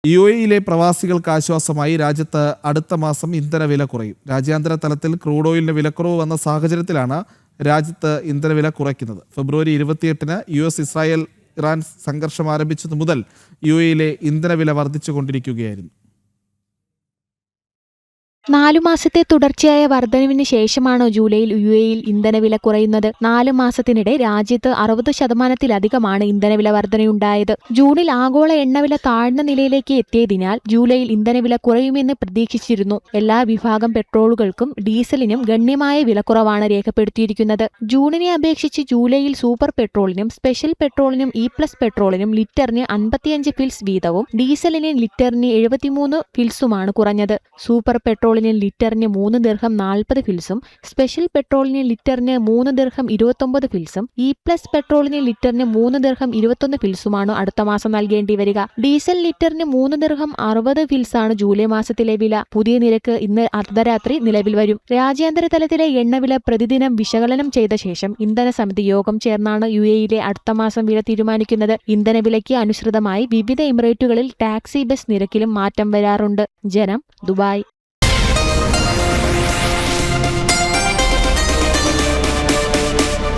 UAE പ്രവാസികൾക്ക് ആശ്വാസമായി രാജ്യത്ത് അടുത്ത മാസം ഇന്ധനവില കുറയും. രാജ്യാന്തര തലത്തിൽ ക്രൂഡ് ഓയിലിന് വിലക്കുറവ് വന്ന സാഹചര്യത്തിലാണ് രാജ്യത്ത് ഇന്ധനവില കുറയ്ക്കുന്നത്. ഫെബ്രുവരി 28-ന് US ഇസ്രായേൽ ഇറാൻ സംഘർഷം ആരംഭിച്ചതു മുതൽ UAE ഇന്ധനവില വർദ്ധിച്ചുകൊണ്ടിരിക്കുകയായിരുന്നു. 4 മാസത്തെ തുടർച്ചയായ വർധനവിന് ശേഷമാണ് ജൂലൈയിൽ UAE ഇന്ധനവില കുറയുന്നത്. 4 മാസത്തിനിടെ രാജ്യത്ത് 60% ഇന്ധനവില വർധനയുണ്ടായത്. ജൂണിൽ ആഗോള എണ്ണവില താഴ്ന്ന നിലയിലേക്ക് എത്തിയതിനാൽ ജൂലൈയിൽ ഇന്ധനവില കുറയുമെന്ന് പ്രതീക്ഷിച്ചിരുന്നു. എല്ലാ വിഭാഗം പെട്രോളുകൾക്കും ഡീസലിനും ഗണ്യമായ വിലക്കുറവാണ് രേഖപ്പെടുത്തിയിരിക്കുന്നത്. ജൂണിനെ അപേക്ഷിച്ച് ജൂലൈയിൽ സൂപ്പർ പെട്രോളിനും സ്പെഷ്യൽ പെട്രോളിനും E+ പെട്രോളിനും ലിറ്ററിന് 55 ഫിൽസ് വീതവും ഡീസലിന് ലിറ്ററിന് 73 ഫിൽസുമാണ് കുറഞ്ഞത്. സൂപ്പർ പെട്രോളിന് ലിറ്ററിന് 3 ദിർഹം 40 ഫിൽസും സ്പെഷ്യൽ പെട്രോളിന് ലിറ്ററിന് 3 ദിർഹം 29 ഫിൽസും E+ പെട്രോളിന് ലിറ്ററിന് 3 ദിർഹം 21 ഫിൽസുമാണ് അടുത്ത മാസം നൽകേണ്ടി വരിക. ഡീസൽ ലിറ്ററിന് 3 ദിർഹം 60 ഫിൽസാണ് ജൂലൈ മാസത്തിലെ വില. പുതിയ നിരക്ക് ഇന്ന് അർദ്ധരാത്രി നിലവിൽ വരും. രാജ്യാന്തര തലത്തിലെ എണ്ണവില പ്രതിദിനം വിശകലനം ചെയ്ത ശേഷം ഇന്ധന സമിതി യോഗം ചേർന്നാണ് UAE അടുത്ത മാസം വില തീരുമാനിക്കുന്നത്. ഇന്ധനവിലയ്ക്ക് അനുസൃതമായി വിവിധ എമിറേറ്റുകളിൽ ടാക്സി ബസ് നിരക്കിലും മാറ്റം വരാറുണ്ട്. ജനം, ദുബായ്.